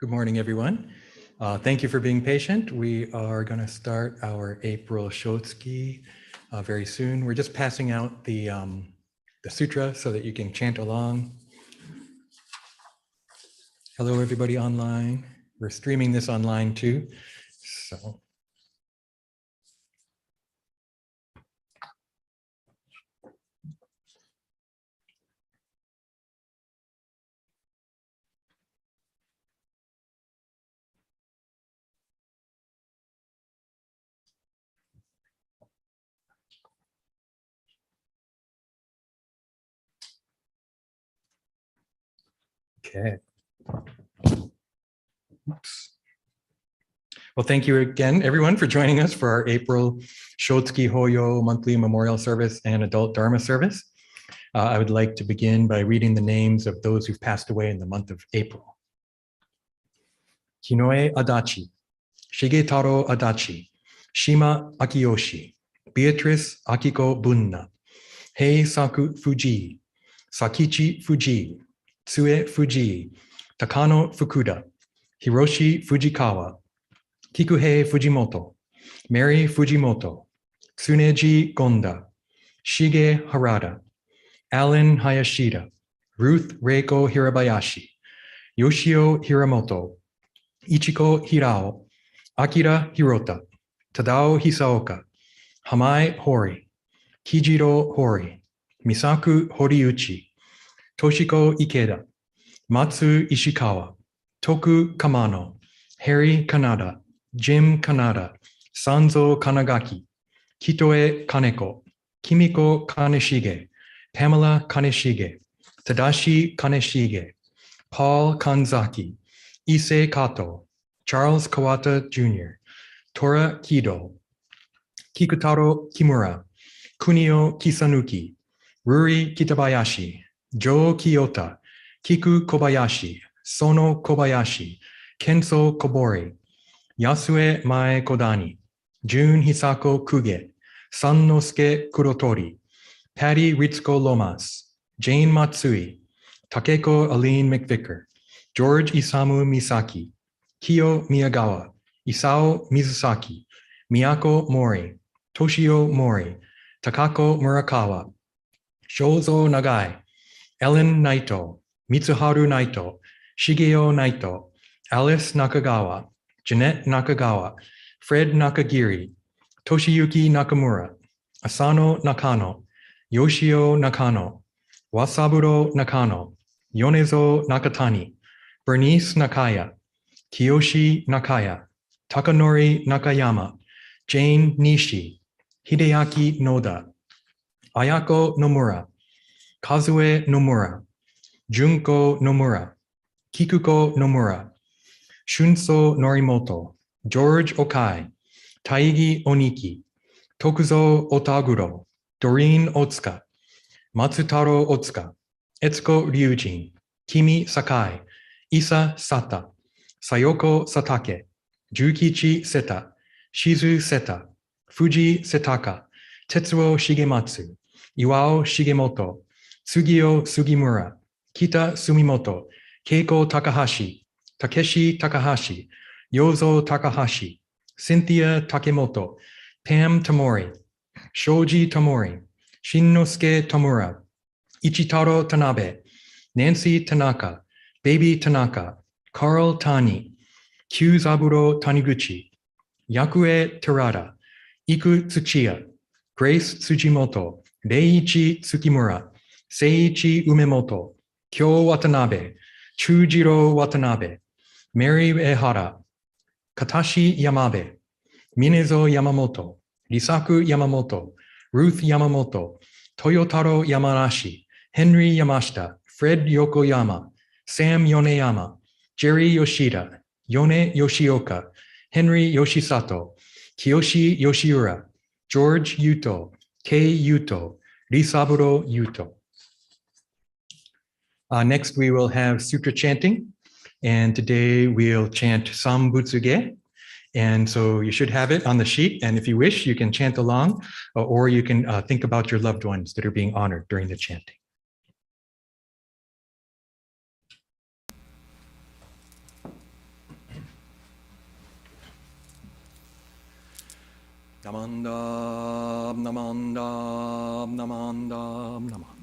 Good morning, everyone. Thank you for being patient. We are going to start our April Shotsuki very soon. We're just passing out the sutra so that you can chant along. Hello, everybody online. We're streaming this online too. So. Okay. Oops. Well, thank you again, everyone, for joining us for our April Shotsuki Hoyo monthly memorial service and adult Dharma service. I would like to begin by reading the names of those who've passed away in the month of April. Kinoe Adachi, Shigetaro Adachi, Shima Akiyoshi, Beatrice Akiko Bunna, Hei Saku Fuji, Sakichi Fuji, Tsue Fuji, Takano Fukuda, Hiroshi Fujikawa, Kikuhei Fujimoto, Mary Fujimoto, Tsuneji Gonda, Shige Harada, Alan Hayashida, Ruth Reiko Hirabayashi, Yoshio Hiramoto, Ichiko Hirao, Akira Hirota, Tadao Hisaoka, Hamai Hori, Kijiro Hori, Misaku Horiuchi, Toshiko Ikeda, Matsu Ishikawa, Toku Kamano, Harry Kanada, Jim Kanada, Sanzo Kanagaki, Kitoe Kaneko, Kimiko Kaneshige, Pamela Kaneshige, Tadashi Kaneshige, Paul Kanzaki, Issei Kato, Charles Kawata Jr., Tora Kido, Kikutaro Kimura, Kunio Kisanuki, Ruri Kitabayashi, Joe Kiyota, Kiku Kobayashi, Sono Kobayashi, Kenso Kobori, Yasue Mae Kodani, Jun Hisako Kuge, Sannosuke Kurotori, Patty Ritsuko Lomas, Jane Matsui, Takeko Aline McVicker, George Isamu Misaki, Kiyo Miyagawa, Isao Mizusaki, Miyako Mori, Toshio Mori, Takako Murakawa, Shozo Nagai, Ellen Naito, Mitsuharu Naito, Shigeo Naito, Alice Nakagawa, Jeanette Nakagawa, Fred Nakagiri, Toshiyuki Nakamura, Asano Nakano, Yoshio Nakano, Wasaburo Nakano, Yonezo Nakatani, Bernice Nakaya, Kiyoshi Nakaya, Takanori Nakayama, Jane Nishi, Hideaki Noda, Ayako Nomura, Kazue Nomura, Junko Nomura, Kikuko Nomura, Shunso Norimoto, George Okai, Taigi Oniki, Tokuzo Otaguro, Doreen Otsuka, Matsutaro Otsuka, Etsuko Ryujin, Kimi Sakai, Isa Sata, Sayoko Satake, Jukichi Seta, Shizu Seta, Fuji Setaka, Tetsuo Shigematsu, Iwao Shigemoto, Sugio Sugimura, Kita Sumimoto, Keiko Takahashi, Takeshi Takahashi, Yozo Takahashi, Cynthia Takemoto, Pam Tamori, Shoji Tamori, Shinnosuke Tamura, Ichitaro Tanabe, Nancy Tanaka, Baby Tanaka, Carl Tani, Kyuzaburo Taniguchi, Yakue Terada, Iku Tsuchiya, Grace Tsujimoto, Reiichi Tsukimura, Seiichi Umemoto, Kyo Watanabe, Chujiro Watanabe, Mary Ehara, Katashi Yamabe, Minezo Yamamoto, Risaku Yamamoto, Ruth Yamamoto, Toyotaro Yamanashi, Henry Yamashita, Fred Yokoyama, Sam Yoneyama, Jerry Yoshida, Yone Yoshioka, Henry Yoshisato, Kiyoshi Yoshiura, George Yuto, Kei Yuto, Risaburo Yuto. Next, we will have Sutra chanting, and today we'll chant Sanbutsuge. And so you should have it on the sheet, and if you wish, you can chant along, or you can think about your loved ones that are being honored during the chanting. Namanda, namanda, namanda, namanda.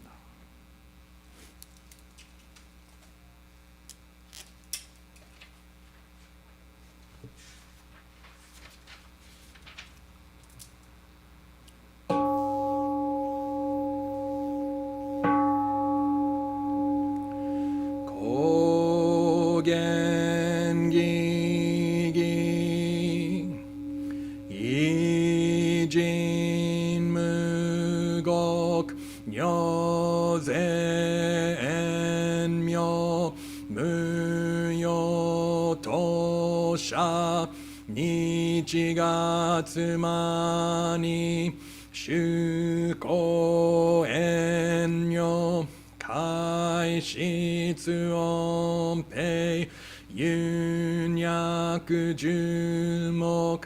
日が妻に修行縁女開室音平有脈樹木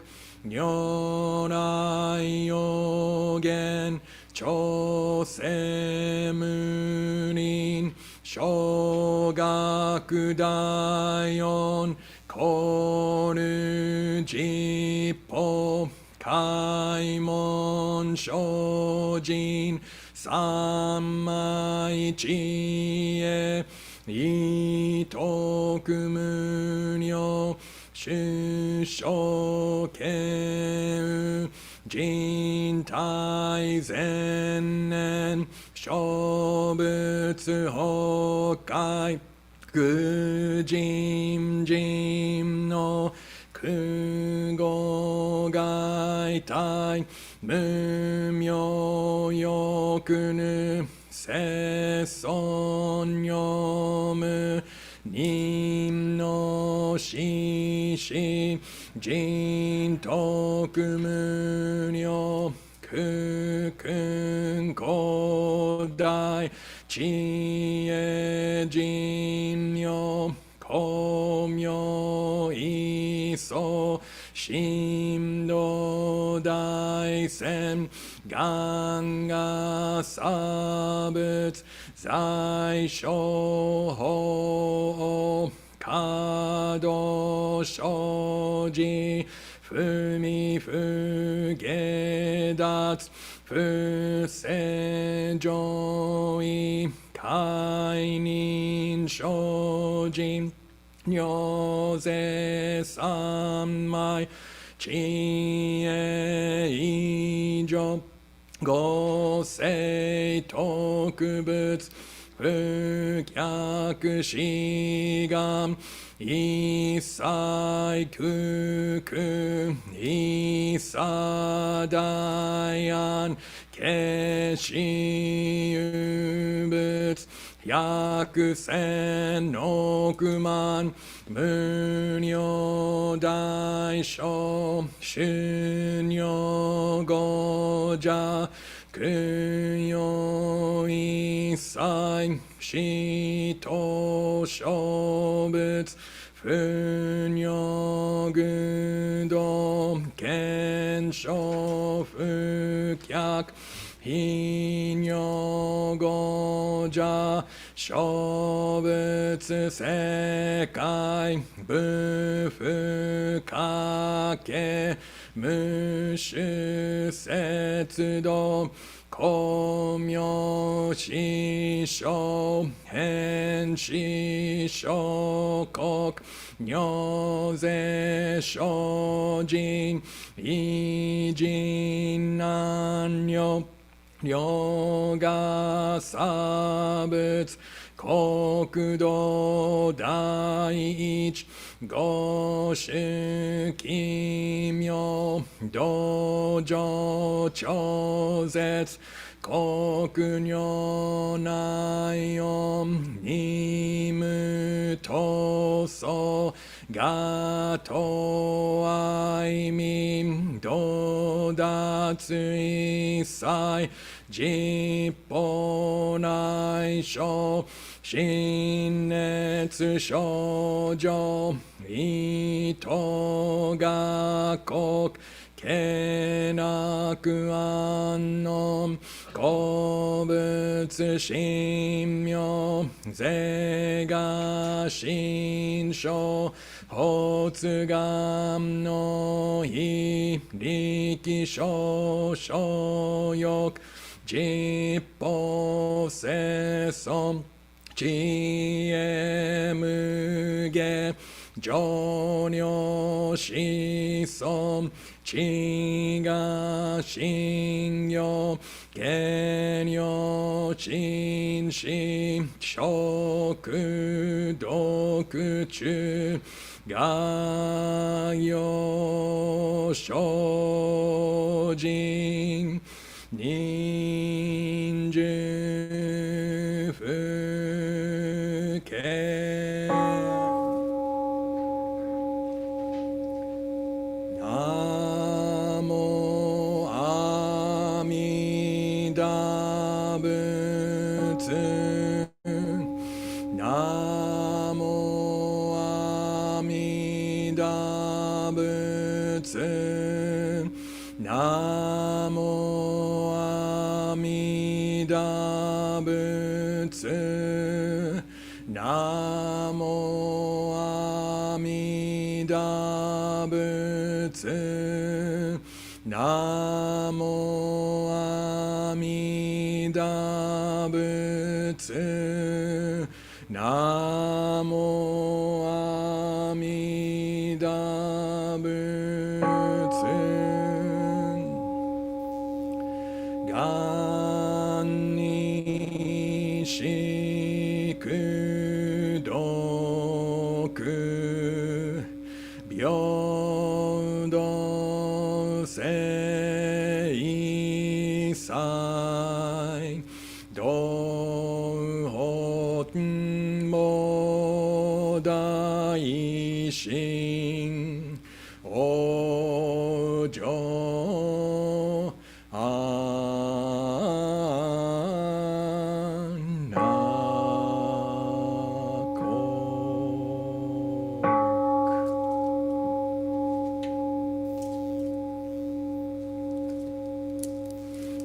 如来予言調整無輪小学第四コルジポ開門精進三昧知恵意徳無量主生慶人体前年小仏崩壊愚人人の空語外体無明欲ぬ世尊読む人の死死人徳無量空君古代知恵人よ光明意相神道大仙願が差仏在所法華道生じ不味不下脱不正上位解任精進如是三昧知恵以上五世特仏不逆志願一切空空一切大安決し有仏百千億万無量大小修行五者供養一切死と小仏不如愚道見性不逆非如五者小仏世界不不可け無種節道光明師匠変師匠国如是精進異人難女両が差仏国土第一五種奇妙道場超絶国如内音二無闘争がと愛民道脱一切実法内省心熱症状意図が国けなく安穏古物神妙是が心象発願の非力少々欲実法世尊知恵無下上領子孫知が信用権領心死食毒中概要精進忍術不敬ナモ阿弥陀仏ナモ阿弥陀仏ナモ阿弥陀仏ナモ阿弥陀仏ナモ阿弥陀仏ナモ阿弥陀仏願にしく毒平等性祭道本も大心往生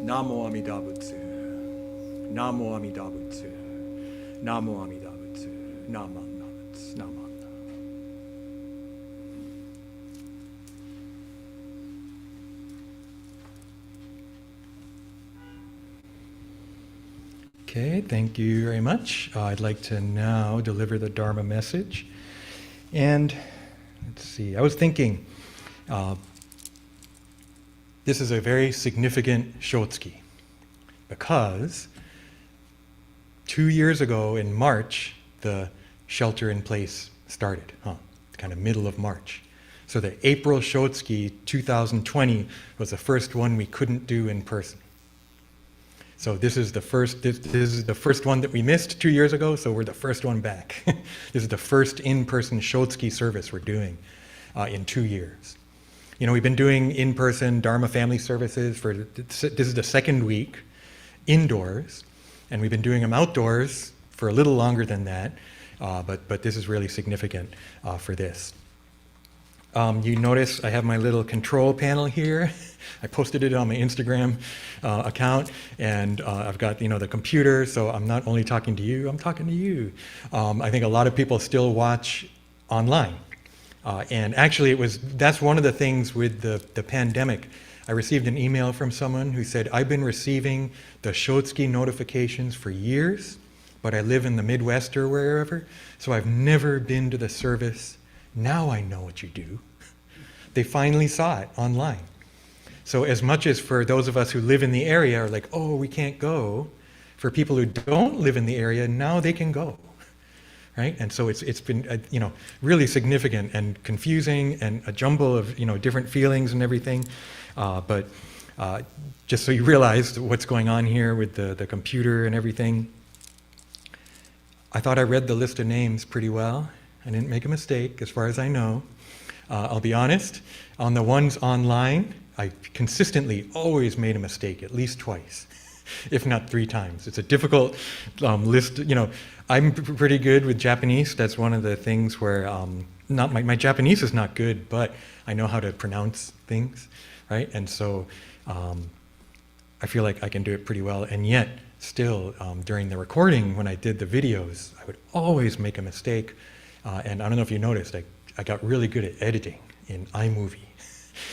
ナモ阿弥陀仏ナモ阿弥陀仏ナモ阿弥陀仏ナマンナ仏ナマンナ。Okay, thank you very much. I'd like to now deliver the Dharma message. And let's see, I was thinking, this is a very significant Shotsuki because 2 years ago in March, the shelter in place started, kind of middle of March. So the April Shotsuki 2020 was the first one we couldn't do in person. So this is the first. This is the first one that we missed 2 years ago. So we're the first one back. This is the first in-person Shotsuki service we're doing in 2 years. You know, we've been doing in-person Dharma family services for this is the second week indoors, and we've been doing them outdoors for a little longer than that. But this is really significant for this. You notice I have my little control panel here. I posted it on my Instagram account, and I've got the computer, so I'm not only talking to you, I'm talking to you. I think a lot of people still watch online, and actually that's one of the things with the pandemic. I received an email from someone who said, I've been receiving the Shotsuki notifications for years, but I live in the Midwest or wherever, so I've never been to the service. Now I know what you do. They finally saw it online. So as much as for those of us who live in the area are like, oh, we can't go, for people who don't live in the area, now they can go, right? And so it's been really significant and confusing and a jumble of different feelings and everything. But just so you realize what's going on here with the computer and everything, I thought I read the list of names pretty well. I didn't make a mistake, as far as I know. I'll be honest, on the ones online, I consistently always made a mistake, at least twice, if not 3 times. It's a difficult list. I'm pretty good with Japanese. That's one of the things where my Japanese is not good, but I know how to pronounce things, right? And so I feel like I can do it pretty well. And yet, still, during the recording, when I did the videos, I would always make a mistake. And I don't know if you noticed, I got really good at editing in iMovie.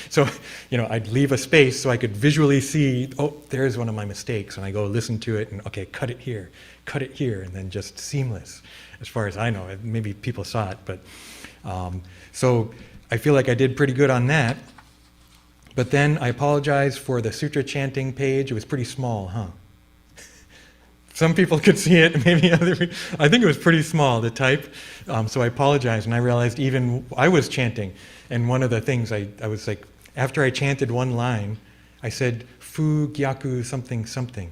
So, I'd leave a space so I could visually see, oh, there's one of my mistakes. And I go listen to it and, okay, cut it here, and then just seamless, as far as I know. Maybe people saw it, but so I feel like I did pretty good on that. But then I apologize for the Sutra chanting page. It was pretty small, huh? Some people could see it, maybe other people. I think it was pretty small, the type. So I apologize, and I realized even I was chanting. And one of the things I was like, after I chanted one line, I said, Fu Gyaku something something.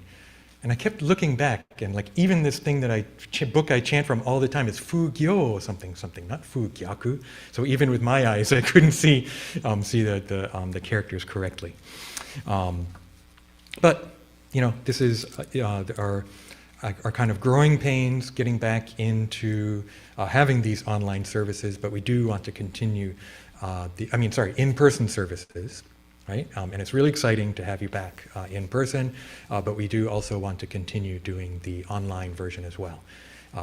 And I kept looking back, and like even this thing that book I chant from all the time is Fu Gyo something something, not Fu Gyaku. So even with my eyes, I couldn't see the characters correctly. But this is our kind of growing pains, getting back into having these online services. But we do want to continue in-person services. Right? And it's really exciting to have you back in person, but we do also want to continue doing the online version as well.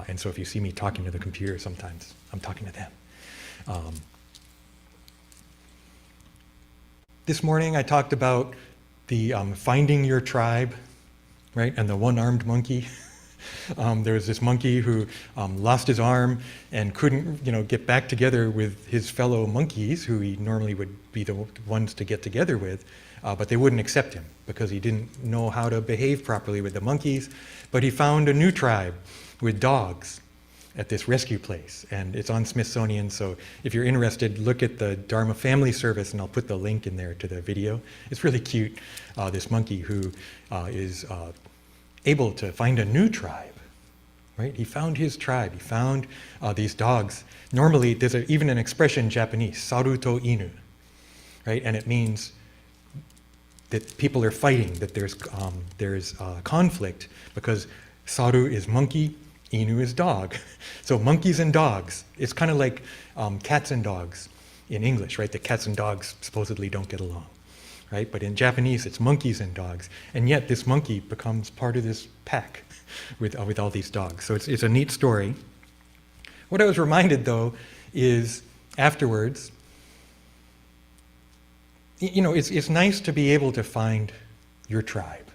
And so if you see me talking to the computer sometimes, I'm talking to them. This morning I talked about the finding your tribe, right? And the one-armed monkey. There was this monkey who lost his arm and couldn't, get back together with his fellow monkeys, who he normally would be the ones to get together with, but they wouldn't accept him because he didn't know how to behave properly with the monkeys. But he found a new tribe with dogs at this rescue place, and it's on Smithsonian. So if you're interested, look at the Dharma Family Service, and I'll put the link in there to the video. It's really cute. This monkey who is able to find a new tribe, right? He found his tribe. He found these dogs. Normally, there's even an expression in Japanese, saruto inu, right? And it means that people are fighting, that there's conflict, because saru is monkey, inu is dog. So monkeys and dogs. It's kind of like cats and dogs in English, right? The cats and dogs supposedly don't get along. Right? But in Japanese, it's monkeys and dogs. And yet this monkey becomes part of this pack with all these dogs. So it's a neat story. What I was reminded, though, is afterwards, it's nice to be able to find your tribe.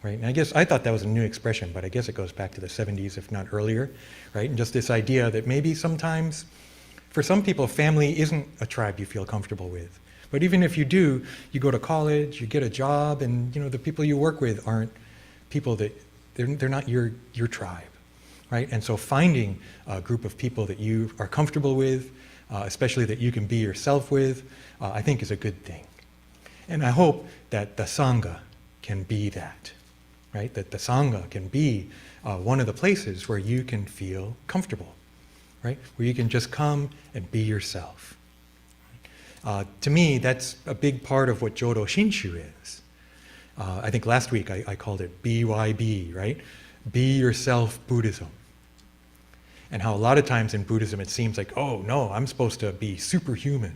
Right? And I guess I thought that was a new expression, but I guess it goes back to the 70s, if not earlier. Right? And just this idea that maybe sometimes, for some people, family isn't a tribe you feel comfortable with. But even if you do, you go to college, you get a job, and the people you work with aren't people that they're not your tribe, right? And so finding a group of people that you are comfortable with, especially that you can be yourself with, I think is a good thing. And I hope that the Sangha can be that, right? That the Sangha can be one of the places where you can feel comfortable, right? Where you can just come and be yourself. To me, that's a big part of what Jodo Shinshu is. I think last week I called it BYB, right? Be Yourself Buddhism. And how a lot of times in Buddhism it seems like, oh no, I'm supposed to be superhuman,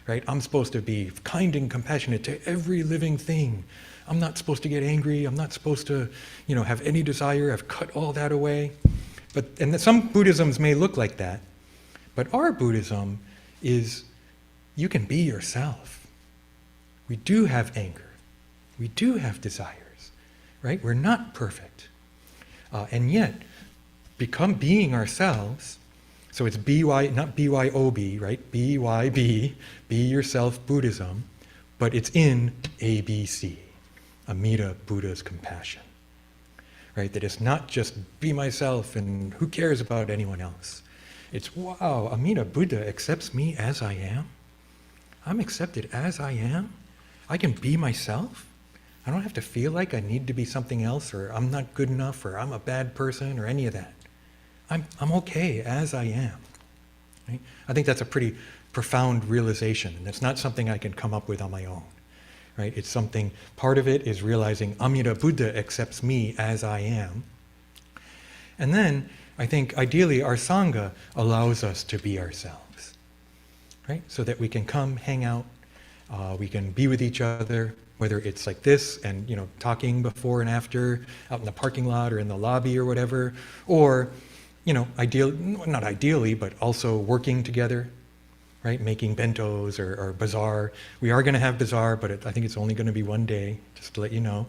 right? I'm supposed to be kind and compassionate to every living thing. I'm not supposed to get angry. I'm not supposed to, have any desire. I've cut all that away. And some Buddhisms may look like that, but our Buddhism is, you can be yourself. We do have anger. We do have desires, right? We're not perfect. And yet, being ourselves, so it's not BYOB, right? BYB, be yourself Buddhism, but it's in ABC, Amida Buddha's compassion, right? That it's not just be myself and who cares about anyone else. It's, wow, Amida Buddha accepts me as I am. I'm accepted as I am. I can be myself. I don't have to feel like I need to be something else, or I'm not good enough, or I'm a bad person, or any of that. I'm okay as I am. Right? I think that's a pretty profound realization, and that's not something I can come up with on my own. Right? It's something, part of it is realizing Amida Buddha accepts me as I am. And then, I think ideally our Sangha allows us to be ourselves. Right? So that we can come, hang out, We can be with each other, whether it's like this and, talking before and after out in the parking lot or in the lobby or whatever, or, not ideally, but also working together, right? Making bentos or bazaar. We are going to have bazaar, but I think it's only going to be one day, just to let you know.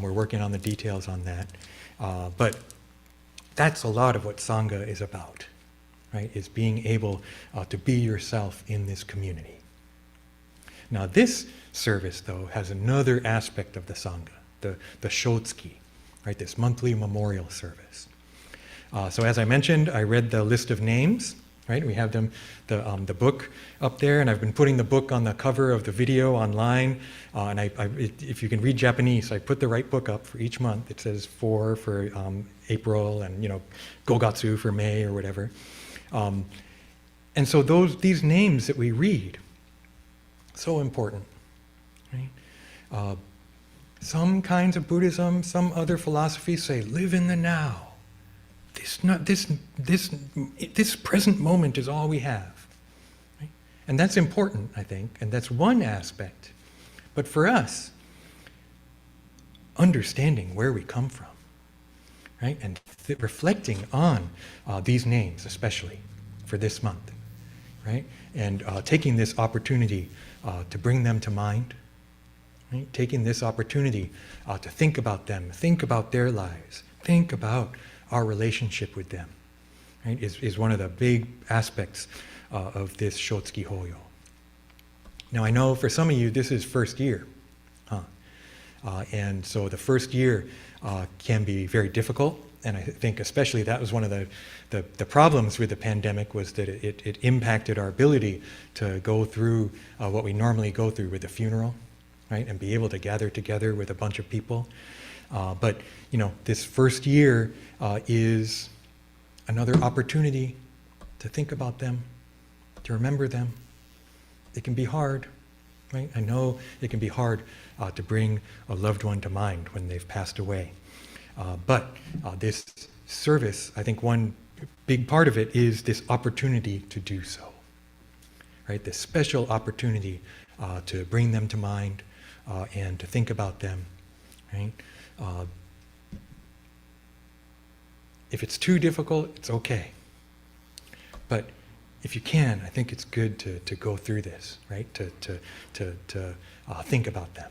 We're working on the details on that. But that's a lot of what Sangha is about, right? Is being able to be yourself in this community. Now this service, though, has another aspect of the Sangha, the Shotsuki, right? This monthly memorial service. So as I mentioned, I read the list of names, right? We have the book up there, and I've been putting the book on the cover of the video online. And if you can read Japanese, I put the right book up for each month. It says 4 for April, and Gogatsu for May or whatever. And so these names that we read, so important, right? Some kinds of Buddhism, some other philosophies say, live in the now. This present moment is all we have. Right? And that's important, I think, and that's one aspect. But for us, understanding where we come from, right? And reflecting on these names, especially for this month, right? And taking this opportunity to bring them to mind, right? Taking this opportunity to think about them, think about their lives, think about our relationship with them, right? Is one of the big aspects of this Shotsuki Hoyo. Now I know for some of you this is first year, and so the first year can be very difficult, and I think especially that was one of the problems with the pandemic, was that it impacted our ability to go through what we normally go through with the funeral, right? And be able to gather together with a bunch of people. But this first year is another opportunity to think about them, to remember them. It can be hard, right? I know it can be hard to bring a loved one to mind when they've passed away. But this service, I think one big part of it is this opportunity to do so, right? This special opportunity to bring them to mind and to think about them, right? If it's too difficult, it's okay. But if you can, I think it's good to go through this, right? To think about them.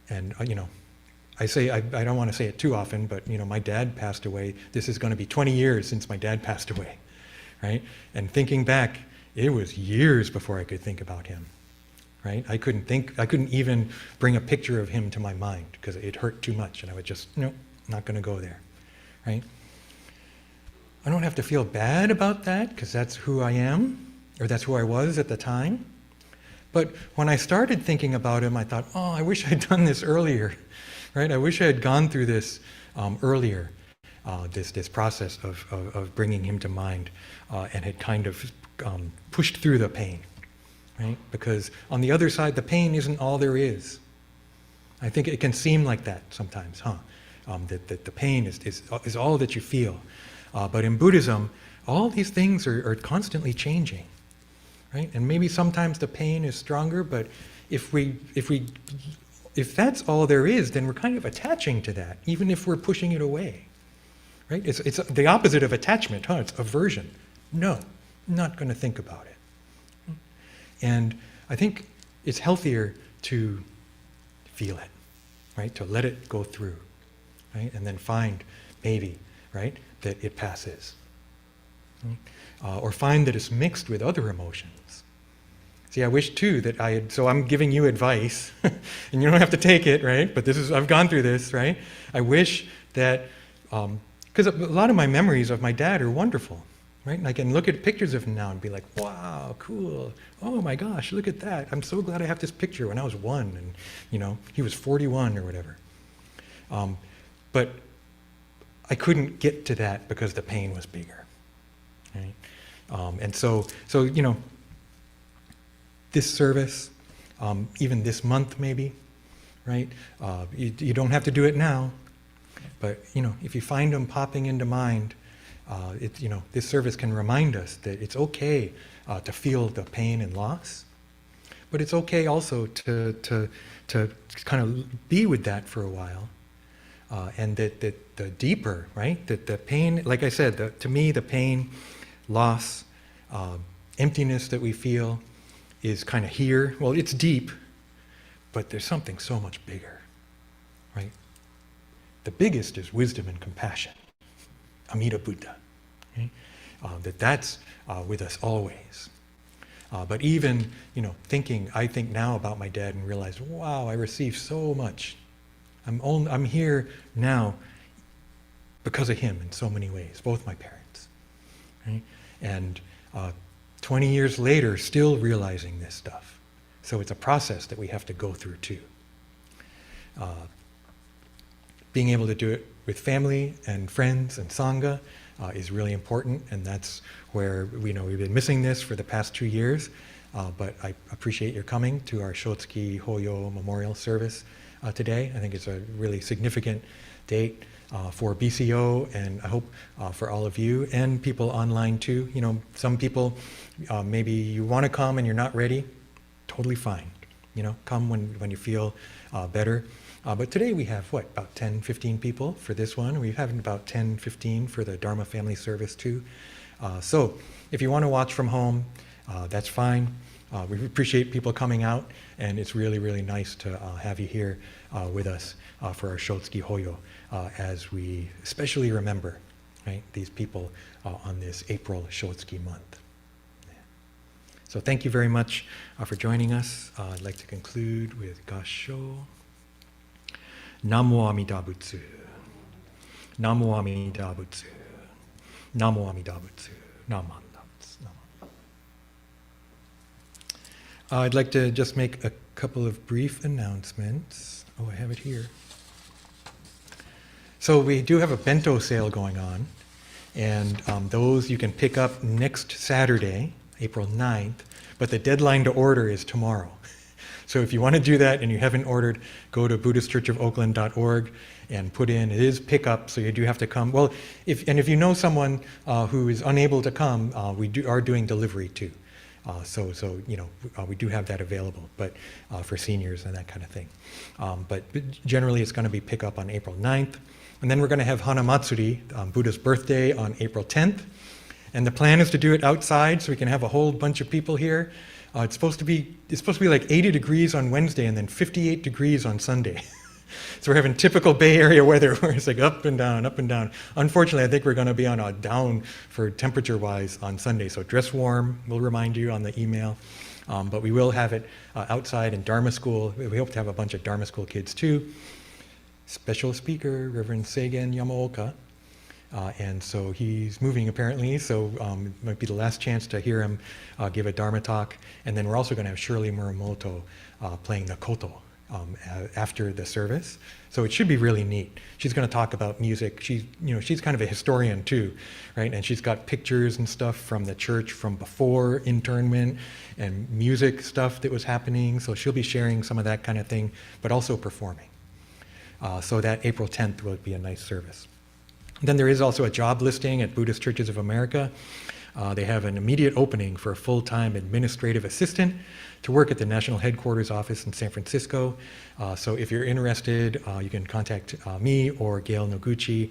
And I don't want to say it too often, but my dad passed away. This is going to be 20 years since my dad passed away, right? And thinking back, it was years before I could think about him, right? I couldn't even bring a picture of him to my mind because it hurt too much, and I would just, nope, not going to go there, right? I don't have to feel bad about that because that's who I am, or that's who I was at the time. But when I started thinking about him, I thought, oh, I wish I'd done this earlier, right? I wish I had gone through this earlier, this process of bringing him to mind, and had kind of pushed through the pain, right? Because on the other side, the pain isn't all there is. I think it can seem like that sometimes, that the pain is all that you feel. But in Buddhism, all these things are constantly changing, right? And maybe sometimes the pain is stronger, but if that's all there is, then we're kind of attaching to that, even if we're pushing it away, right? It's the opposite of attachment, It's aversion. No, I'm not going to think about it. And I think it's healthier to feel it, right? To let it go through, right? And then find maybe, right, that it passes. Right? Or find that it's mixed with other emotions. See, I wish too that so I'm giving you advice, and you don't have to take it, right? But I've gone through this, right? I wish that, because a lot of my memories of my dad are wonderful, right? And I can look at pictures of him now and be like, wow, cool. Oh my gosh, look at that. I'm so glad I have this picture when I was 1 and, he was 41 or whatever. But I couldn't get to that because the pain was bigger, right? And so this service, even this month maybe, right? You don't have to do it now, but if you find them popping into mind, this service can remind us that it's okay to feel the pain and loss, But it's okay also to kind of be with that for a while. And that the deeper, right? That the pain, like I said, to me, the pain, loss, emptiness that we feel is kind of here. Well, it's deep, but there's something so much bigger, right? The biggest is wisdom and compassion, Amida Buddha. Right? That's with us always. But even, I think now about my dad and realize, wow, I received so much. I'm here now because of him in so many ways, both my parents. Right? And 20 years later, still realizing this stuff. So it's a process that we have to go through too. Being able to do it with family and friends and Sangha is really important, and that's where we've been missing this for the past 2 years, but I appreciate your coming to our Shotsuki Hoyo Memorial Service today. I think it's a really significant date for BCO, and I hope for all of you and people online too. Some people, maybe you want to come and you're not ready, totally fine. Come when you feel better. But today we have, about 10, 15 people for this one. We have about 10, 15 for the Dharma Family Service too. So if you want to watch from home, that's fine. We appreciate people coming out, and it's really, really nice to have you here with us for our Shotsuki Hoyo, as we especially remember, right, these people on this April Shotsuki month. Yeah. So thank you very much for joining us. I'd like to conclude with Gassho. Namo Amida Butsu. Namo Amida Butsu. Namo Amida Butsu. Namo. I'd like to just make a couple of brief announcements. Oh, I have it here. So we do have a bento sale going on, and those you can pick up next Saturday, April 9th, but the deadline to order is tomorrow. So if you want to do that and you haven't ordered, go to BuddhistChurchOfOakland.org and put in, it is pickup, so you do have to come. Well, if you know someone who is unable to come, we are doing delivery too. So we do have that available, but for seniors and that kind of thing. But generally it's going to be pick up on April 9th. And then we're going to have Hana Matsuri, Buddha's birthday, on April 10th. And the plan is to do it outside so we can have a whole bunch of people here. It's supposed to be like 80 degrees on Wednesday and then 58 degrees on Sunday. So we're having typical Bay Area weather where it's like up and down, up and down. Unfortunately, I think we're going to be on a down for temperature-wise on Sunday. So dress warm, we'll remind you on the email. But we will have it outside in Dharma School. We hope to have a bunch of Dharma School kids too. Special speaker, Reverend Seigen Yamaoka. And so he's moving apparently, so it might be the last chance to hear him give a Dharma talk. And then we're also going to have Shirley Muramoto playing the koto after the service. So it should be really neat. She's going to talk about music. She's kind of a historian too, right? And she's got pictures and stuff from the church from before internment and music stuff that was happening. So she'll be sharing some of that kind of thing, but also performing. So that April 10th will be a nice service. Then there is also a job listing at Buddhist Churches of America. They have an immediate opening for a full-time administrative assistant to work at the National Headquarters Office in San Francisco. So if you're interested, you can contact me or Gail Noguchi,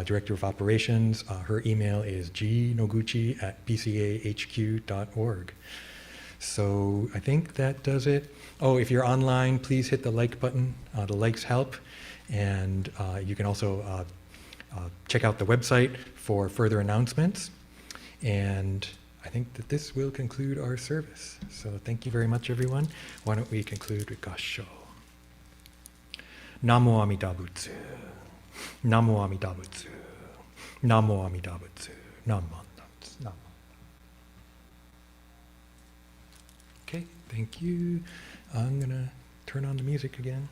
Director of Operations. Her email is gnoguchi@bcahq.org. So I think that does it. Oh, if you're online, please hit the like button. The likes help. And you can also check out the website for further announcements. And I think that this will conclude our service. So thank you very much, everyone. Why don't we conclude with Gassho. Namo Amida Butsu. Namo Amida Butsu. Namo Amida Butsu. Namo. Okay, thank you. I'm going to turn on the music again.